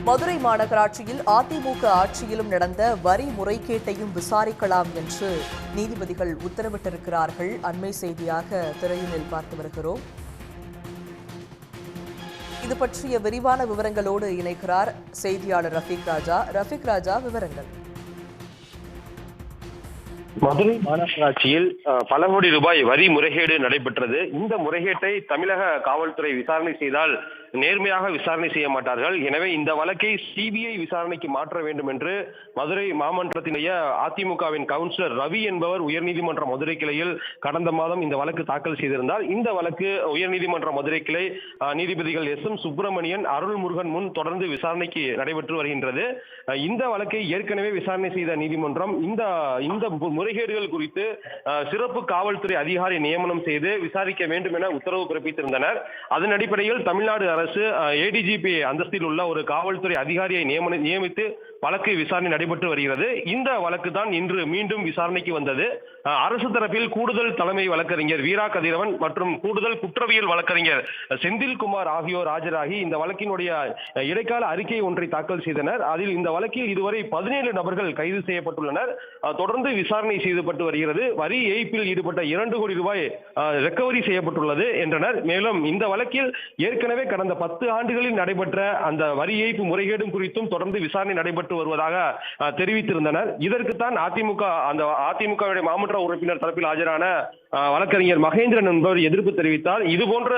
மதுரை மாநகராட்சியில் அதிமுக ஆட்சியிலும் நடந்த வரி முறைகேட்டையும் விசாரிக்கலாம் என்று நீதிபதிகள் உத்தரவிட்டிருக்கிறார்கள். அண்மை செய்தியாக திரையினில் பார்த்து வருகிறோம். இது பற்றிய விரிவான விவரங்களோடு இணைக்கிறார் செய்தியாளர் ரஃபீக் ராஜா. ரஃபீக் ராஜா, விவரங்கள். மதுரை மாநகராட்சியில் பல கோடி ரூபாய் வரி முறைகேடு நடைபெற்றது. இந்த முறைகேட்டை தமிழக காவல்துறை விசாரணை செய்தால் நேர்மையாக விசாரணை செய்ய மாட்டார்கள். எனவே இந்த வழக்கை சிபிஐ விசாரணைக்கு மாற்ற வேண்டும் என்று மதுரை மாமன்றத்தினுடைய அதிமுகவின் கவுன்சிலர் ரவி என்பவர் உயர்நீதிமன்ற மதுரை கிளையில் கடந்த மாதம் இந்த வழக்கு தாக்கல் செய்திருந்தார். இந்த வழக்கு உயர்நீதிமன்ற மதுரை கிளை நீதிபதிகள் எஸ்.எம். சுப்பிரமணியன், அருள்முருகன் முன் தொடர்ந்து விசாரணைக்கு நடைபெற்று வருகின்றது. இந்த வழக்கை ஏற்கனவே விசாரணை செய்த நீதிமன்றம் இந்த முறைகேடுகள் குறித்து சிறப்பு காவல்துறை அதிகாரி நியமனம் செய்து விசாரிக்க வேண்டும் என உத்தரவு பிறப்பித்திருந்தனர். அதன் அடிப்படையில் தமிழ்நாடு அரசு ஏடிஜிபி அந்தஸ்தில் உள்ள ஒரு காவல்துறை அதிகாரியை நியமித்து வழக்கு விசாரணை நடைபெற்று வருகிறது. இந்த வழக்கு தான் இன்று மீண்டும் விசாரணைக்கு வந்தது. அரசு தரப்பில் கூடுதல் தலைமை வழக்கறிஞர் வீரா கதிரவன் மற்றும் கூடுதல் குற்றவியல் வழக்கறிஞர் செந்தில்குமார் ஆகியோர் ஆஜராகி இந்த வழக்கினுடைய இடைக்கால அறிக்கை ஒன்றை தாக்கல் செய்தனர். அதில் இந்த வழக்கில் இதுவரை 17 நபர்கள் கைது செய்யப்பட்டுள்ளனர். தொடர்ந்து விசாரணை செய்யப்பட்டு வருகிறது. வரி ஏய்ப்பில் ஈடுபட்ட 2 கோடி ரூபாய் ரெக்கவரி செய்யப்பட்டுள்ளது என்றனர். மேலும் இந்த வழக்கில் ஏற்கனவே கடந்த 10 ஆண்டுகளில் நடைபெற்ற அந்த வரி ஏய்ப்பு முறைகேடும் குறித்தும் தொடர்ந்து விசாரணை நடைபெற்று வருவதாக தெரிவித்திருந்தனர். இதற்குத்தான் அதிமுகவுடைய மாமன்ற உறுப்பினர் தரப்பில் ஆஜரான வழக்கறிஞர் மகேந்திரன் என்பவர் எதிர்ப்பு தெரிவித்தார். இதுபோன்ற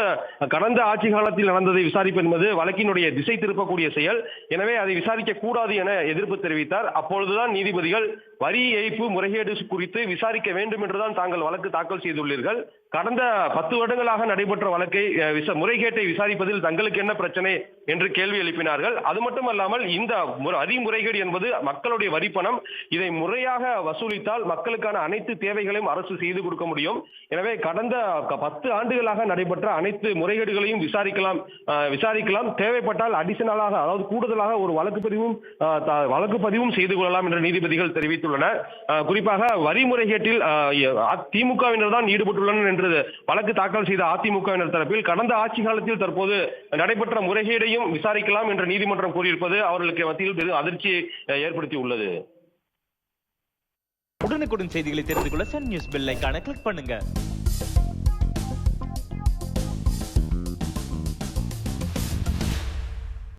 கடந்த ஆட்சி காலத்தில் நடந்ததை விசாரிப்பு என்பது வழக்கினுடைய திசை திருப்பக்கூடிய செயல். எனவே அதை விசாரிக்க கூடாது என எதிர்ப்பு தெரிவித்தார். அப்பொழுதுதான் நீதிபதிகள் வரி ஏய்ப்பு முறைகேடு குறித்து விசாரிக்க வேண்டும் என்றுதான் தாங்கள் வழக்கு தாக்கல் செய்துள்ளீர்கள். கடந்த 10 வருடங்களாக நடைபெற்ற வழக்கை முறைகேட்டை விசாரிப்பதில் தங்களுக்கு என்ன பிரச்சனை என்று கேள்வி எழுப்பினார்கள். அது மட்டுமல்லாமல் இந்த வரி முறைகேடு என்பது மக்களுடைய வரி பணம். இதை முறையாக வசூலித்தால் மக்களுக்கான அனைத்து தேவைகளையும் அரசு செய்து கொடுக்க முடியும். எனவே கடந்த 10 ஆண்டுகளாக நடைபெற்ற அனைத்து முறைகேடுகளையும் விசாரிக்கலாம். தேவைப்பட்டால் அடிஷனலாக, அதாவது கூடுதலாக ஒரு வழக்கு பதிவும் செய்து கொள்ளலாம் என்று நீதிபதிகள் தெரிவித்துள்ளனர். குறிப்பாக வரி முறைகேட்டில் திமுகவினர் தான் ஈடுபட்டுள்ளனர் என்று வழக்கு தாக்கல் செய்த அதிமுகவினர் தரப்பில் கடந்த ஆட்சி காலத்தில் தற்போது நடைபெற்ற முறைகேடையும் விசாரிக்கலாம் என்று நீதிமன்றம் கூறியிருப்பது அவர்களுக்கு மத்தியில் பெரும் அதிர்ச்சியை ஏற்படுத்தி உள்ளது. உடனுக்குடன் செய்திகளை தெரிந்து கொள்ள சன் நியூஸ் பெல் ஐகானை கிளிக் பண்ணுங்க.